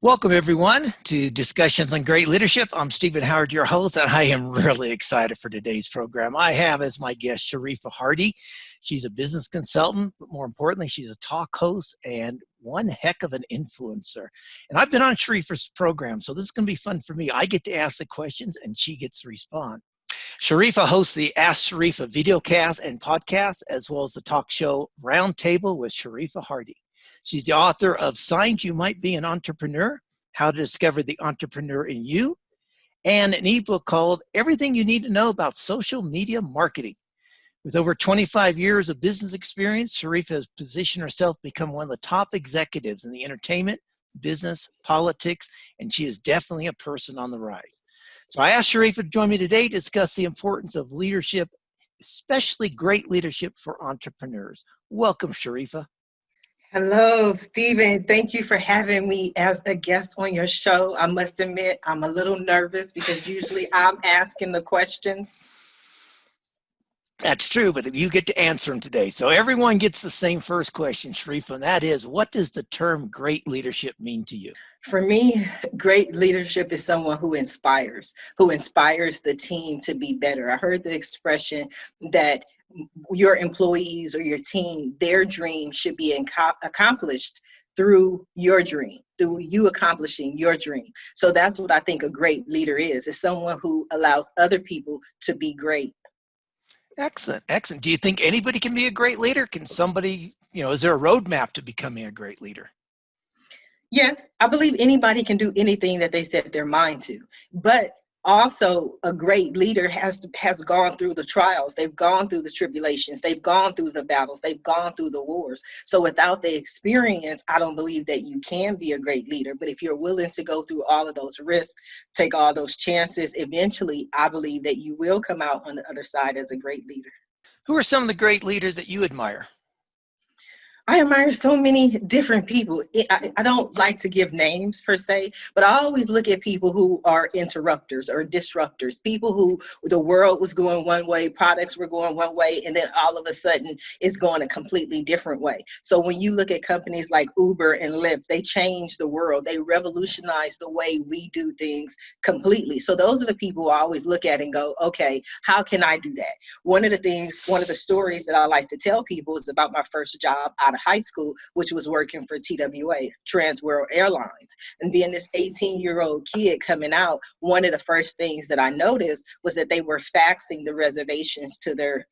Welcome, everyone, to Discussions on Great Leadership. I'm Stephen Howard, your host, and I am really excited for today's program. I have as my guest Sharifah Hardie. She's a business consultant, but more importantly, she's a talk host and one heck of an influencer. And I've been on Sharifah's program, so this is going to be fun for me. I get to ask the questions, and she gets to respond. Sharifah hosts the Ask Sharifah videocast and podcast, as well as the talk show Roundtable with Sharifah Hardie. She's the author of Signs You Might Be an Entrepreneur, How to Discover the Entrepreneur in You, and an ebook called Everything You Need to Know About Social Media Marketing. With over 25 years of business experience, Sharifah has positioned herself to become one of the top executives in the entertainment, business, politics, and she is definitely a person on the rise. So I asked Sharifah to join me today to discuss the importance of leadership, especially great leadership for entrepreneurs. Welcome, Sharifah. Hello, Stephen. Thank you for having me as a guest on your show. I must admit, I'm a little nervous because usually I'm asking the questions. That's true, but you get to answer them today. So everyone gets the same first question, Sharifah, and that is, what does the term great leadership mean to you? For me, great leadership is someone who inspires the team to be better. I heard the expression that your employees or your team, their dream should be accomplished through your dream, through you accomplishing your dream. So that's what I think a great leader is someone who allows other people to be great. Excellent, excellent. Do you think anybody can be a great leader? Can somebody, is there a roadmap to becoming a great leader? Yes, I believe anybody can do anything that they set their mind to, but also a great leader has gone through the trials. They've gone through the tribulations. They've gone through the battles. They've gone through the wars. So without the experience, I don't believe that you can be a great leader. But if you're willing to go through all of those risks, take all those chances, eventually, I believe that you will come out on the other side as a great leader. Who are some of the great leaders that you admire? I admire so many different people. I don't like to give names per se, but I always look at people who are interrupters or disruptors, people who the world was going one way, products were going one way, and then all of a sudden it's going a completely different way. So when you look at companies like Uber and Lyft, they changed the world. They revolutionized the way we do things completely. So those are the people I always look at and go, okay, how can I do that? One of the stories that I like to tell people is about my first job out of high school, which was working for TWA, Trans World Airlines. And being this 18-year-old kid coming out, one of the first things that I noticed was that they were faxing the reservations to their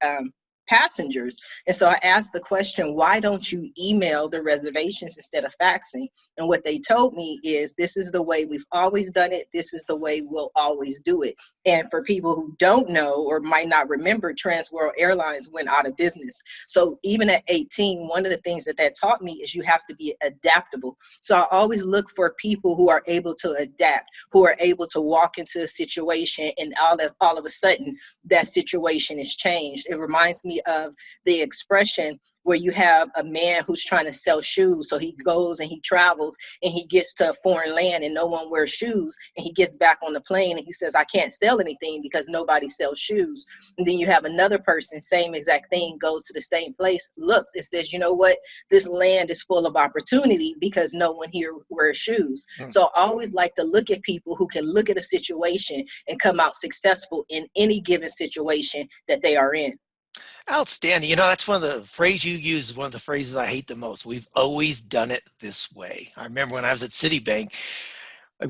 passengers. And so I asked the question, why don't you email the reservations instead of faxing? And what they told me is, this is the way we've always done it. This is the way we'll always do it. And for people who don't know or might not remember, Trans World Airlines went out of business. So even at 18, one of the things that taught me is you have to be adaptable. So I always look for people who are able to adapt, who are able to walk into a situation and all of a sudden that situation is changed. It reminds me of the expression where you have a man who's trying to sell shoes. So he goes and he travels and he gets to a foreign land and no one wears shoes. And he gets back on the plane and he says, I can't sell anything because nobody sells shoes. And then you have another person, same exact thing, goes to the same place, looks and says, you know what? This land is full of opportunity because no one here wears shoes. So I always like to look at people who can look at a situation and come out successful in any given situation that they are in. Outstanding. That's one of the phrases you use, one of the phrases I hate the most. We've always done it this way. I remember when I was at Citibank,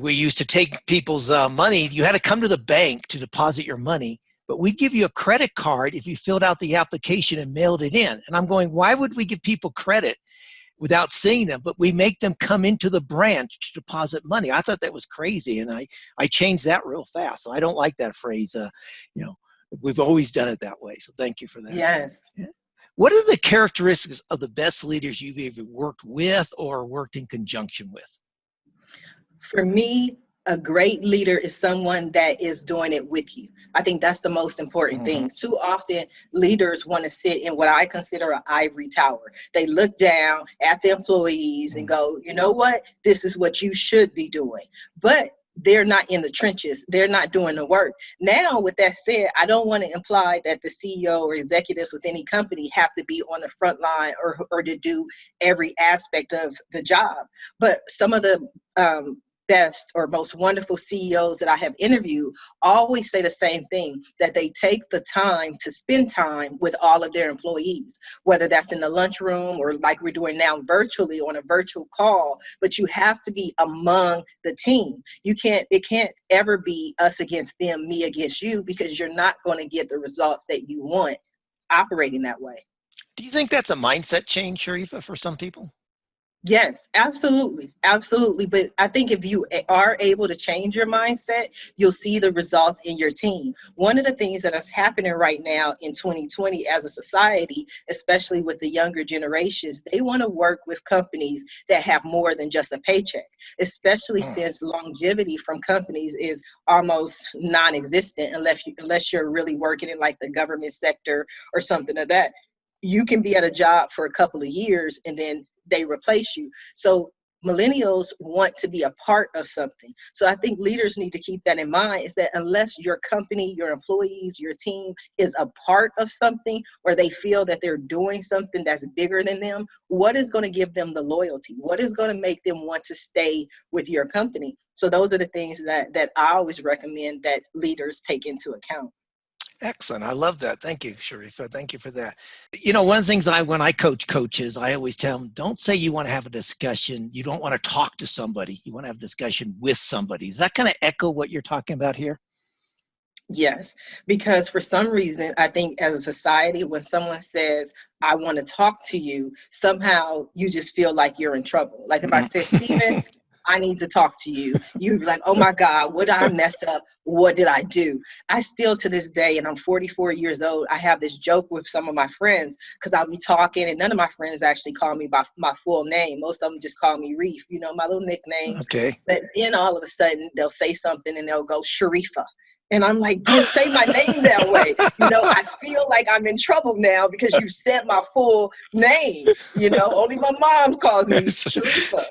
we used to take people's money. You had to come to the bank to deposit your money, but we'd give you a credit card if you filled out the application and mailed it in. And I'm going, why would we give people credit without seeing them? But we make them come into the branch to deposit money. I thought that was crazy. And I changed that real fast. So I don't like that phrase, we've always done it that way. So thank you for that. Yes. Yeah. What are the characteristics of the best leaders you've either worked with or worked in conjunction with? For me, a great leader is someone that is doing it with you. I think that's the most important thing. Too often, leaders want to sit in what I consider an ivory tower. They look down at the employees and go, you know what? This is what you should be doing. But they're not in the trenches. They're not doing the work. Now, with that said, I don't want to imply that the CEO or executives with any company have to be on the front line or to do every aspect of the job. But some of the best or most wonderful CEOs that I have interviewed always say the same thing, that they take the time to spend time with all of their employees, whether that's in the lunchroom or like we're doing now virtually on a virtual call, but you have to be among the team. It can't ever be us against them, me against you, because you're not going to get the results that you want operating that way. Do you think that's a mindset change, Sharifah, for some people? Yes, absolutely. Absolutely. But I think if you are able to change your mindset, you'll see the results in your team. One of the things that is happening right now in 2020 as a society, especially with the younger generations, they want to work with companies that have more than just a paycheck, especially since longevity from companies is almost non-existent unless you're really working in like the government sector or something of that. You can be at a job for a couple of years and then they replace you. So millennials want to be a part of something. So I think leaders need to keep that in mind, is that unless your company, your employees, your team is a part of something, or they feel that they're doing something that's bigger than them, what is going to give them the loyalty? What is going to make them want to stay with your company? So those are the things that I always recommend that leaders take into account. Excellent. I love that. Thank you, Sharifah. Thank you for that. You know, one of the things when I coach coaches, I always tell them, don't say you want to have a discussion. You don't want to talk to somebody. You want to have a discussion with somebody. Does that kind of echo what you're talking about here? Yes, because for some reason, I think as a society, when someone says, I want to talk to you, somehow you just feel like you're in trouble. Like if I said, Stephen, I need to talk to you, you'd be like, oh my God, what did I mess up? What did I do? I still to this day, and I'm 44 years old, I have this joke with some of my friends because I'll be talking and none of my friends actually call me by my full name. Most of them just call me Reef, you know, my little nicknames. Okay. But then all of a sudden they'll say something and they'll go, Sharifah. And I'm like, don't say my name that way. You know, I feel like I'm in trouble now because you said my full name. You know, only my mom calls me Sharifah.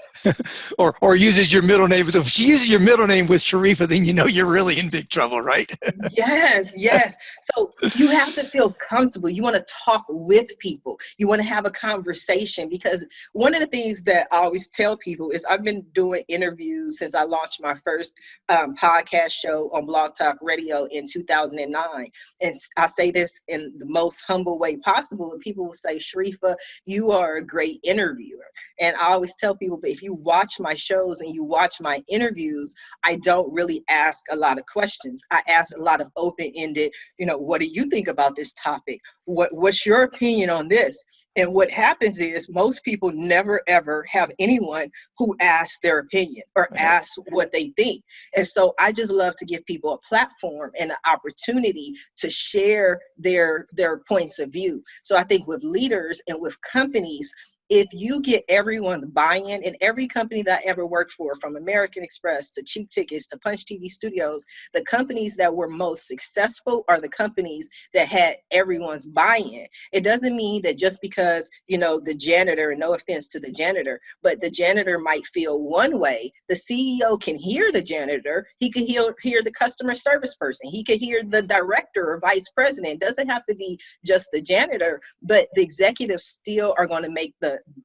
or uses your middle name. If she uses your middle name with Sharifah, then you know you're really in big trouble, right? Yes, yes. So you have to feel comfortable. You want to talk with people. You want to have a conversation, because one of the things that I always tell people is I've been doing interviews since I launched my first podcast show on Blog Talk Radio in 2009. And I say this in the most humble way possible. And people will say, Sharifah, you are a great interviewer. And I always tell people, but if you watch my shows and you watch my interviews, I don't really ask a lot of questions. I ask a lot of open-ended, you know, what do you think about this topic? What's your opinion on this? And what happens is most people never ever have anyone who asks their opinion or asks what they think. And so I just love to give people a platform and an opportunity to share their points of view. So I think with leaders and with companies, if you get everyone's buy-in, in every company that I ever worked for, from American Express to Cheap Tickets to Punch TV Studios, the companies that were most successful are the companies that had everyone's buy-in. It doesn't mean that just because, you know, the janitor, and no offense to the janitor, but the janitor might feel one way, the CEO can hear the janitor, he can hear the customer service person, he can hear the director or vice president. It doesn't have to be just the janitor, but the executives still are going to make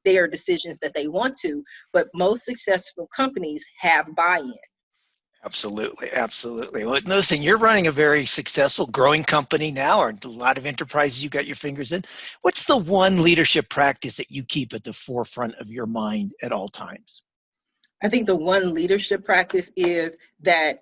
their decisions that they want to. But most successful companies have buy-in. Absolutely, absolutely. Well, listen, you're running a very successful, growing company now, or a lot of enterprises you got your fingers in. What's the one leadership practice that you keep at the forefront of your mind at all times? I think the one leadership practice is that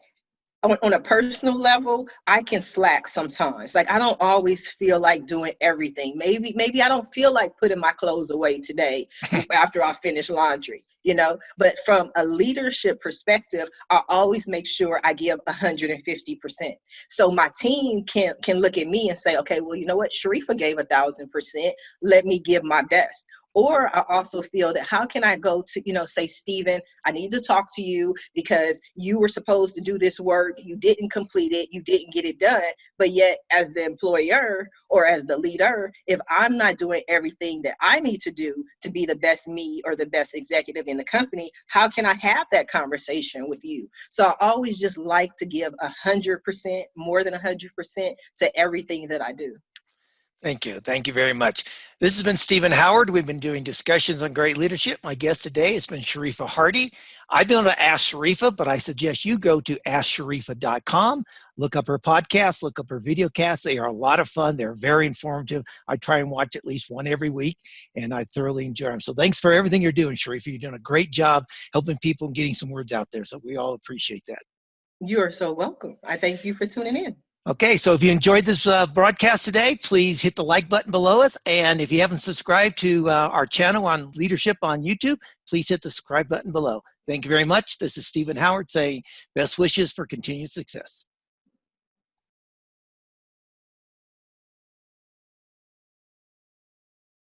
on a personal level, I can slack sometimes. Like I don't always feel like doing everything. Maybe I don't feel like putting my clothes away today after I finish laundry, you know. But from a leadership perspective, I always make sure I give 150%. So my team can look at me and say, okay, well, you know what, Sharifah gave 1,000%. Let me give my best. Or I also feel that how can I go to, you know, say, Stephen, I need to talk to you because you were supposed to do this work. You didn't complete it. You didn't get it done. But yet as the employer or as the leader, if I'm not doing everything that I need to do to be the best me or the best executive in the company, how can I have that conversation with you? So I always just like to give 100%, more than 100% to everything that I do. Thank you. Thank you very much. This has been Stephen Howard. We've been doing discussions on great leadership. My guest today has been Sharifah Hardie. I've been able to Ask Sharifah, but I suggest you go to AskSharifah.com, look up her podcast, look up her video casts. They are a lot of fun. They're very informative. I try and watch at least one every week, and I thoroughly enjoy them. So thanks for everything you're doing, Sharifah. You're doing a great job helping people and getting some words out there. So we all appreciate that. You are so welcome. I thank you for tuning in. Okay, so if you enjoyed this broadcast today, please hit the like button below us. And if you haven't subscribed to our channel on leadership on YouTube, please hit the subscribe button below. Thank you very much. This is Stephen Howard saying best wishes for continued success.